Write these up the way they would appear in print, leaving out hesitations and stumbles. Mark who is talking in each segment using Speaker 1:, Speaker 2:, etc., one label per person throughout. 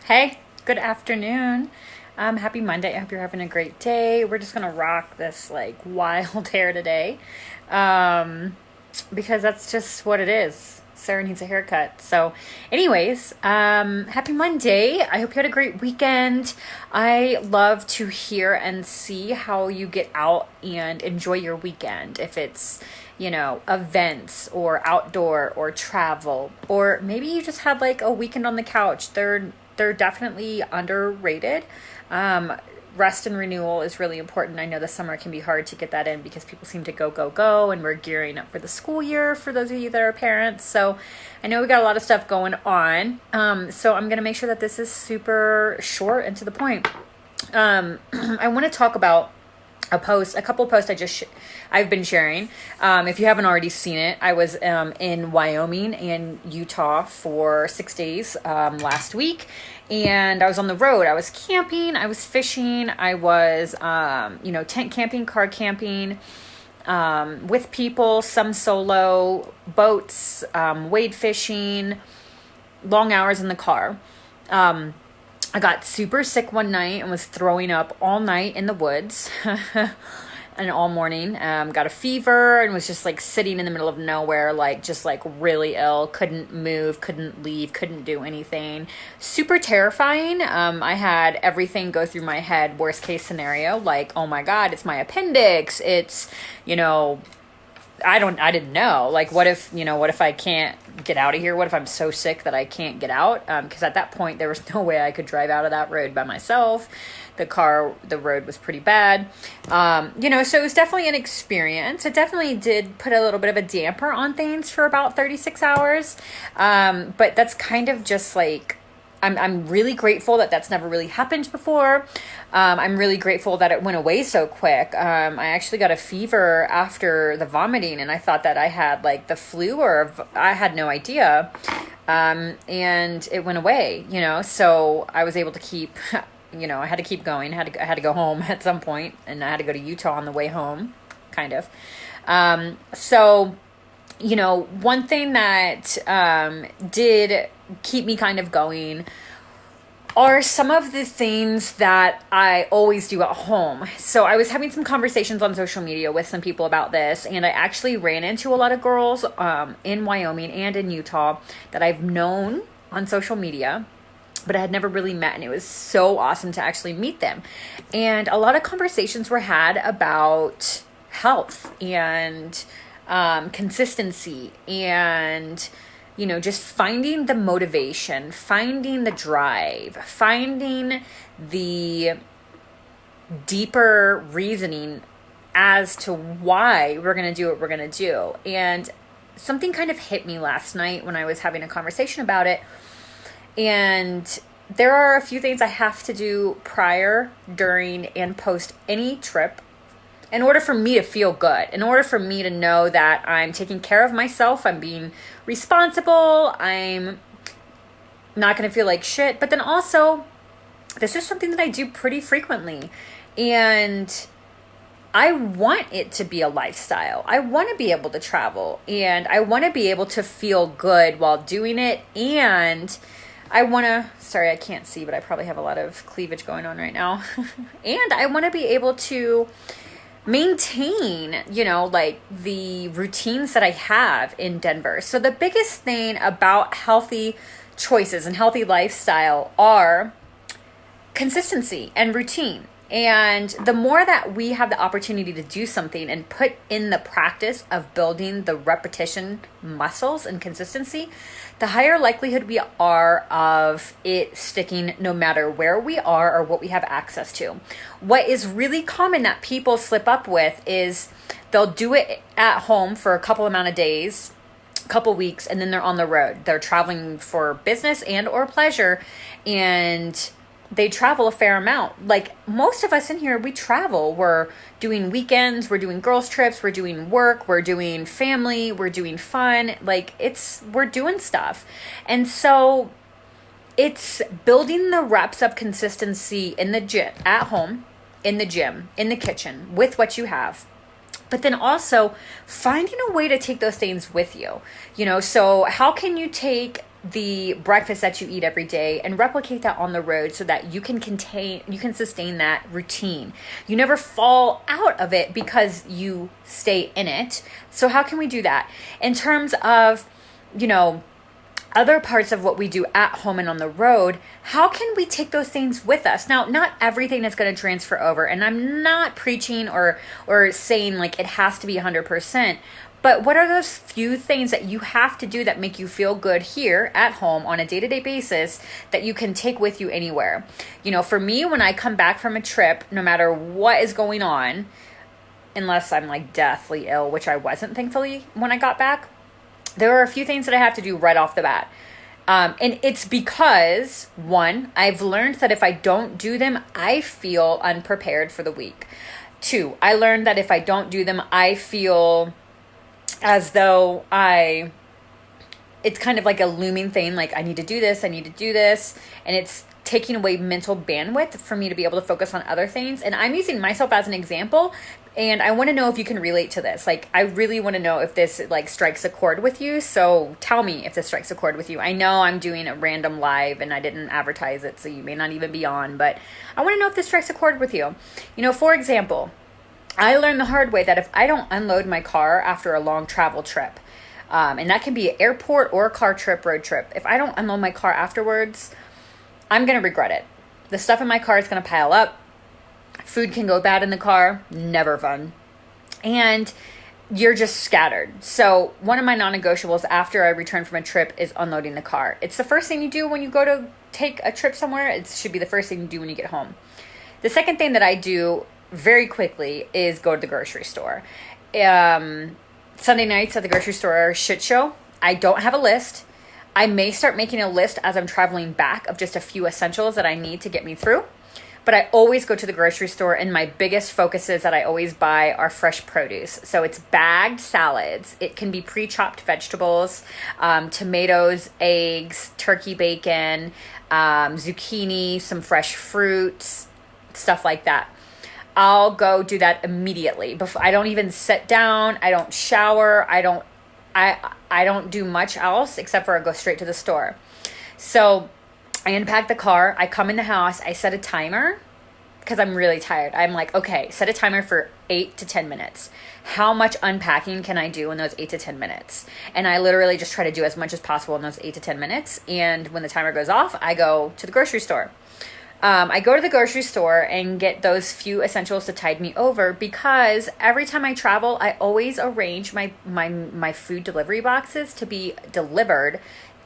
Speaker 1: Hey, good afternoon. Happy Monday. I hope you're having a great day. We're just gonna rock this like wild hair today, um, because that's just what it is. Sarah needs a haircut. So, anyways, happy Monday. I hope you had a great weekend. I love to hear and see how you get out and enjoy your weekend. If it's events or outdoor or travel, or maybe you just had like a weekend on the couch. They're definitely underrated. Um, Rest and renewal is really important. I know the summer can be hard to get that in because people seem to go, go, go, and we're gearing up for the school year for those of you that are parents. So I know we got a lot of stuff going on. So I'm going to make sure that this is super short and to the point. I want to talk about a couple of posts I've been sharing. If you haven't already seen it, I was in Wyoming and Utah for 6 days last week, and I was on the road. I was camping, I was fishing, I was tent camping, car camping, with people, some solo, boats, wade fishing, long hours in the car. I got super sick one night and was throwing up all night in the woods and all morning. Got a fever and was just like sitting in the middle of nowhere, just really ill. Couldn't move, couldn't leave, couldn't do anything. Super terrifying. I had everything go through my head. Worst case scenario, like, oh my God, it's my appendix. It's, I didn't know. Like, what if I can't get out of here? What if I'm so sick that I can't get out? Because at that point, there was no way I could drive out of that road by myself. The road was pretty bad. So it was definitely an experience. It definitely did put a little bit of a damper on things for about 36 hours. But that's kind of just like, I'm really grateful that that's never really happened before. I'm really grateful that it went away so quick. I actually got a fever after the vomiting, and I thought that I had like the flu, or I had no idea. And it went away, so I was able to keep, I had to keep going. I had to go home at some point, and I had to go to Utah on the way home, kind of. One thing that did keep me kind of going are some of the things that I always do at home. So I was having some conversations on social media with some people about this, and I actually ran into a lot of girls in Wyoming and in Utah that I've known on social media, but I had never really met, and it was so awesome to actually meet them. And a lot of conversations were had about health and consistency and just finding the motivation, finding the drive, finding the deeper reasoning as to why we're going to do what we're going to do. And something kind of hit me last night when I was having a conversation about it. And there are a few things I have to do prior, during, and post any trip in order for me to feel good, in order for me to know that I'm taking care of myself, I'm being responsible, I'm not going to feel like shit. But then also, this is something that I do pretty frequently, and I want it to be a lifestyle. I want to be able to travel, and I want to be able to feel good while doing it. And I want to, sorry, I can't see, but I probably have a lot of cleavage going on right now. And I want to be able to maintain, the routines that I have in Denver. So the biggest thing about healthy choices and healthy lifestyle are consistency and routine. And the more that we have the opportunity to do something and put in the practice of building the repetition muscles and consistency, the higher likelihood we are of it sticking no matter where we are or what we have access to. What is really common that people slip up with is they'll do it at home for a couple amount of days, couple weeks, and then they're on the road. They're traveling for business and or pleasure, and they travel a fair amount. Like most of us in here, we travel. We're doing weekends, we're doing girls trips, we're doing work, we're doing family, we're doing fun. We're doing stuff. And so it's building the reps of consistency in the gym, at home, in the gym, in the kitchen, with what you have. But then also finding a way to take those things with you. So how can you take the breakfast that you eat every day and replicate that on the road so that you can sustain that routine. You never fall out of it because you stay in it. So how can we do that? In terms of, other parts of what we do at home and on the road, how can we take those things with us? Now, not everything is going to transfer over, and I'm not preaching or saying like it has to be 100%, but what are those few things that you have to do that make you feel good here at home on a day-to-day basis that you can take with you anywhere? For me, when I come back from a trip, no matter what is going on, unless I'm like deathly ill, which I wasn't thankfully when I got back, there are a few things that I have to do right off the bat. And it's because, one, I've learned that if I don't do them, I feel unprepared for the week. Two, I learned that if I don't do them, I feel as though it's kind of like a looming thing, like I need to do this, and it's taking away mental bandwidth for me to be able to focus on other things. And I'm using myself as an example, and I want to know if you can relate to this. Like, I really want to know if this like strikes a chord with you. So tell me if this strikes a chord with you. I know I'm doing a random live and I didn't advertise it, so you may not even be on, but I want to know if this strikes a chord with you. For example, I learned the hard way that if I don't unload my car after a long travel trip, and that can be an airport or a car trip, road trip, if I don't unload my car afterwards, I'm going to regret it. The stuff in my car is going to pile up. Food can go bad in the car. Never fun. And you're just scattered. So one of my non-negotiables after I return from a trip is unloading the car. It's the first thing you do when you go to take a trip somewhere. It should be the first thing you do when you get home. The second thing that I do very quickly is go to the grocery store. Sunday nights at the grocery store are a shit show. I don't have a list. I may start making a list as I'm traveling back of just a few essentials that I need to get me through. But I always go to the grocery store, and my biggest focuses that I always buy are fresh produce. So it's bagged salads. It can be pre-chopped vegetables, tomatoes, eggs, turkey bacon, zucchini, some fresh fruits, stuff like that. I'll go do that immediately. I don't even sit down. I don't shower. I don't do much else except for I go straight to the store. So I unpack the car. I come in the house. I set a timer because I'm really tired. I'm like, okay, set a timer for 8 to 10 minutes. How much unpacking can I do in those 8 to 10 minutes? And I literally just try to do as much as possible in those 8 to 10 minutes. And when the timer goes off, I go to the grocery store. I go to the grocery store and get those few essentials to tide me over, because every time I travel, I always arrange my food delivery boxes to be delivered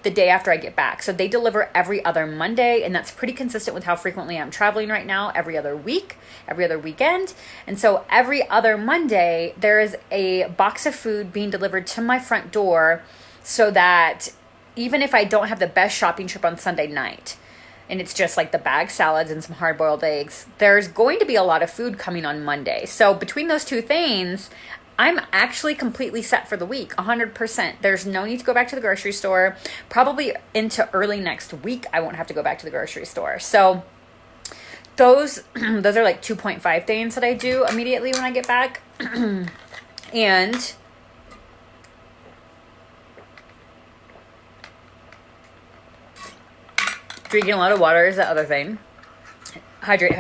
Speaker 1: the day after I get back. So they deliver every other Monday, and that's pretty consistent with how frequently I'm traveling right now, every other week, every other weekend. And so every other Monday, there is a box of food being delivered to my front door, so that even if I don't have the best shopping trip on Sunday night, and it's just like the bagged salads and some hard-boiled eggs, there's going to be a lot of food coming on Monday. So between those two things, I'm actually completely set for the week, 100%. There's no need to go back to the grocery store. Probably into early next week, I won't have to go back to the grocery store. So those are like 2.5 things that I do immediately when I get back. And drinking a lot of water is the other thing. Hydrate.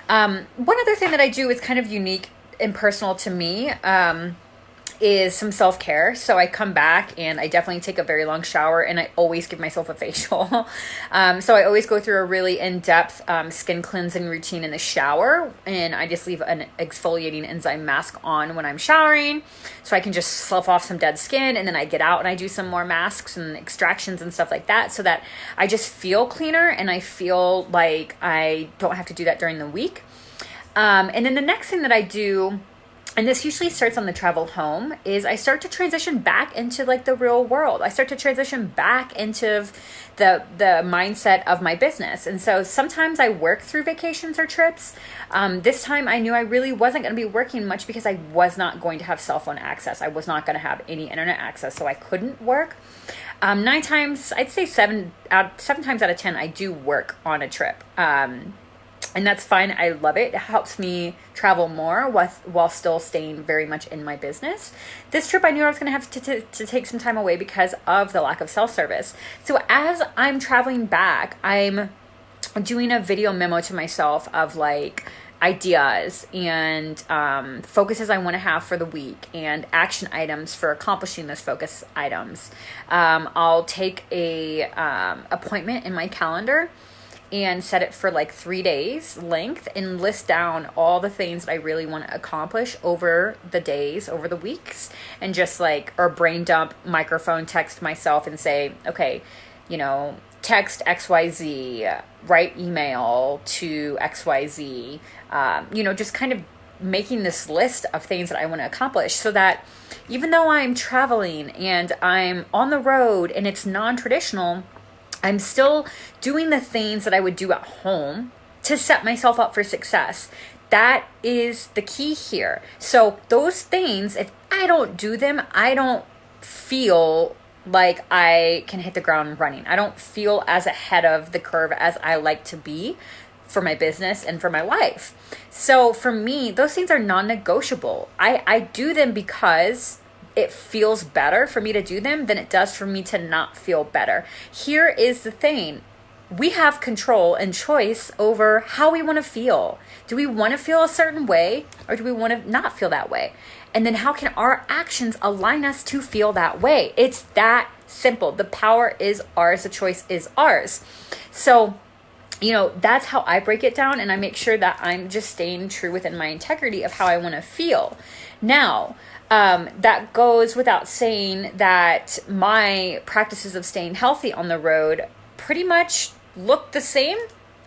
Speaker 1: One other thing that I do is kind of unique and personal to me, is some self-care. So I come back and I definitely take a very long shower, and I always give myself a facial. So I always go through a really in-depth skin cleansing routine in the shower, and I just leave an exfoliating enzyme mask on when I'm showering, so I can just slough off some dead skin, and then I get out and I do some more masks and extractions and stuff like that, so that I just feel cleaner and I feel like I don't have to do that during the week. And then the next thing that I do, and this usually starts on the travel home, is I start to transition back into like the real world. I start to transition back into the mindset of my business. And so sometimes I work through vacations or trips. This time I knew I really wasn't going to be working much, because I was not going to have cell phone access. I was not going to have any internet access, so I couldn't work. 9 times, I'd say 7 times out of 10, I do work on a trip. And that's fine. I love it. It helps me travel more while still staying very much in my business. This trip, I knew I was going to have to take some time away because of the lack of self-service. So as I'm traveling back, I'm doing a video memo to myself of like ideas and focuses I want to have for the week and action items for accomplishing those focus items. I'll take a appointment in my calendar and set it for like 3 days length and list down all the things that I really want to accomplish over the days, over the weeks, and just like, or brain dump, microphone text myself and say, okay, text XYZ, write email to XYZ, just kind of making this list of things that I want to accomplish so that even though I'm traveling and I'm on the road and it's non-traditional, I'm still doing the things that I would do at home to set myself up for success. That is the key here. So those things, if I don't do them, I don't feel like I can hit the ground running. I don't feel as ahead of the curve as I like to be for my business and for my life. So for me, those things are non-negotiable. I do them because it feels better for me to do them than it does for me to not feel better. Here is the thing. We have control and choice over how we want to feel. Do we want to feel a certain way or do we want to not feel that way? And then how can our actions align us to feel that way? It's that simple. The power is ours. The choice is ours. So, that's how I break it down, and I make sure that I'm just staying true within my integrity of how I want to feel. Now, that goes without saying that my practices of staying healthy on the road pretty much look the same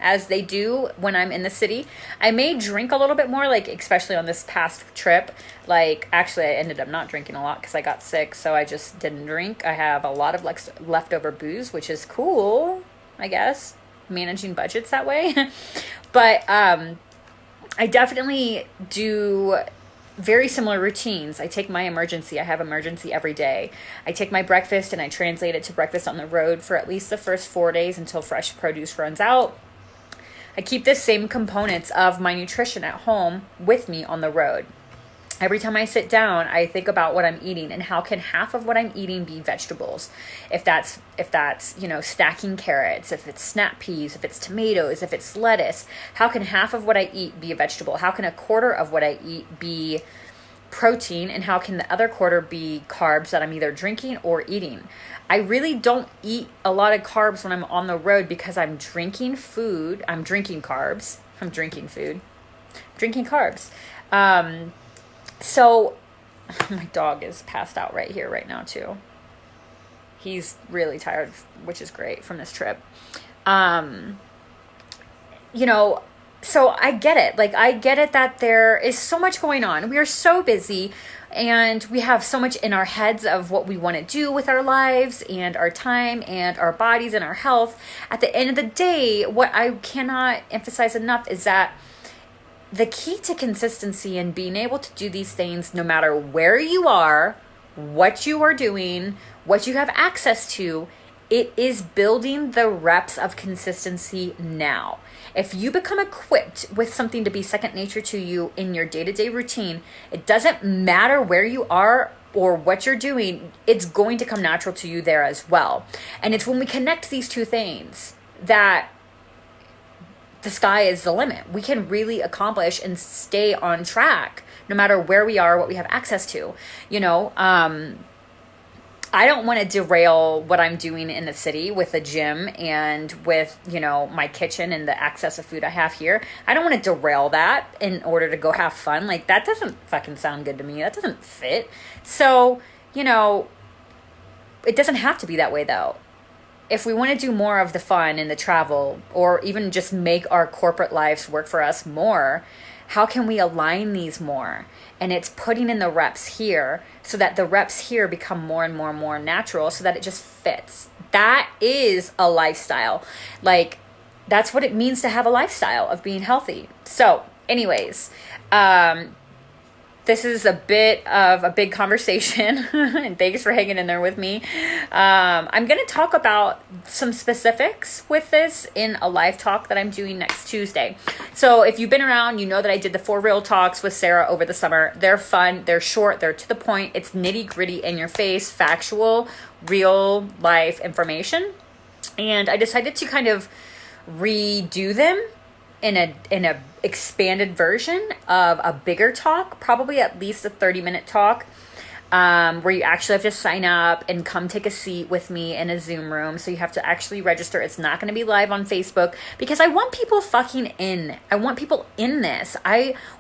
Speaker 1: as they do when I'm in the city. I may drink a little bit more, like especially on this past trip. Like actually I ended up not drinking a lot because I got sick, so I just didn't drink. I have a lot of leftover booze, which is cool, I guess, managing budgets that way. But I definitely do very similar routines. I take my emergency. I have emergency every day. I take my breakfast and I translate it to breakfast on the road for at least the first 4 days until fresh produce runs out. I keep the same components of my nutrition at home with me on the road. Every time I sit down, I think about what I'm eating and how can half of what I'm eating be vegetables. If that's stacking carrots, if it's snap peas, if it's tomatoes, if it's lettuce, how can half of what I eat be a vegetable? How can a quarter of what I eat be protein? And how can the other quarter be carbs that I'm either drinking or eating? I really don't eat a lot of carbs when I'm on the road because I'm drinking food. I'm drinking carbs. I'm drinking food. Drinking carbs. So my dog is passed out right here, right now too. He's really tired, which is great from this trip. So I get it. Like, I get it that there is so much going on. We are so busy and we have so much in our heads of what we want to do with our lives and our time and our bodies and our health. At the end of the day, what I cannot emphasize enough is that the key to consistency and being able to do these things, no matter where you are, what you are doing, what you have access to, it is building the reps of consistency now. If you become equipped with something to be second nature to you in your day-to-day routine, it doesn't matter where you are or what you're doing, it's going to come natural to you there as well. And it's when we connect these two things that the sky is the limit. We can really accomplish and stay on track no matter where we are, what we have access to. I don't want to derail what I'm doing in the city with the gym and with, my kitchen and the access of food I have here. I don't want to derail that in order to go have fun. Like, that doesn't fucking sound good to me. That doesn't fit. So, it doesn't have to be that way though. If we want to do more of the fun and the travel, or even just make our corporate lives work for us more, how can we align these more? And it's putting in the reps here so that the reps here become more and more and more natural so that it just fits. That is a lifestyle. Like, that's what it means to have a lifestyle of being healthy. So anyways, this is a bit of a big conversation, and thanks for hanging in there with me. I'm going to talk about some specifics with this in a live talk that I'm doing next Tuesday. So if you've been around, you know that I did the 4 real talks with Sara over the summer. They're fun, they're short, they're to the point. It's nitty gritty, in your face, factual, real life information. And I decided to kind of redo them in a expanded version of a bigger talk, probably at least a 30-minute talk, where you actually have to sign up and come take a seat with me in a Zoom room. So you have to actually register. It's not going to be live on Facebook, because I want people fucking in. I want people in this.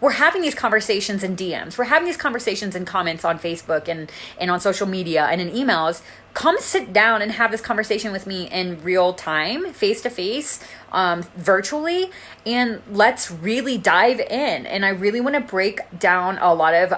Speaker 1: We're having these conversations in DMs. We're having these conversations in comments on Facebook and on social media and in emails. Come sit down and have this conversation with me in real time, face to face, virtually, and let's really dive in. And I really want to break down a lot of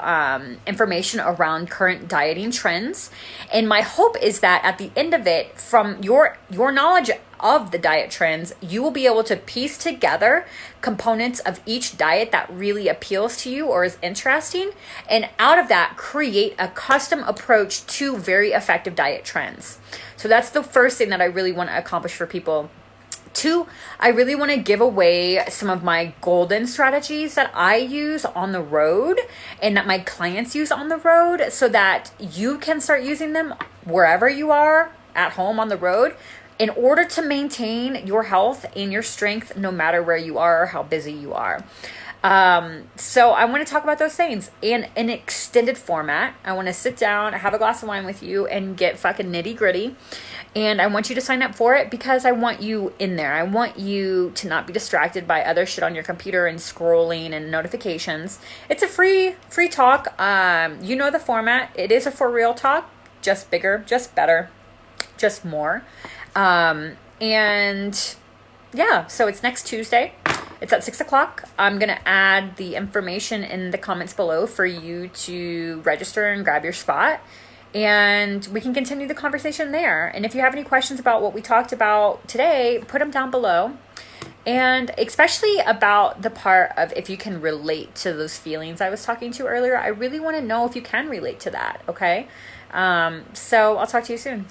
Speaker 1: information around current dieting trends. And my hope is that at the end of it, from your knowledge of the diet trends, you will be able to piece together components of each diet that really appeals to you or is interesting, and out of that create a custom approach to very effective diet trends. So that's the first thing that I really want to accomplish for people. 2, I really want to give away some of my golden strategies that I use on the road and that my clients use on the road, so that you can start using them wherever you are, at home, on the road, in order to maintain your health and your strength no matter where you are or how busy you are. So I want to talk about those things in an extended format. I want to sit down, have a glass of wine with you, and get fucking nitty gritty. And I want you to sign up for it because I want you in there. I want you to not be distracted by other shit on your computer and scrolling and notifications. It's a free talk. You know the format. It is a for real talk, just bigger, just better, just more. And yeah, so it's next Tuesday. It's at 6:00. I'm going to add the information in the comments below for you to register and grab your spot. And we can continue the conversation there. And if you have any questions about what we talked about today, put them down below. And especially about the part of if you can relate to those feelings I was talking to earlier. I really want to know if you can relate to that, okay? So I'll talk to you soon.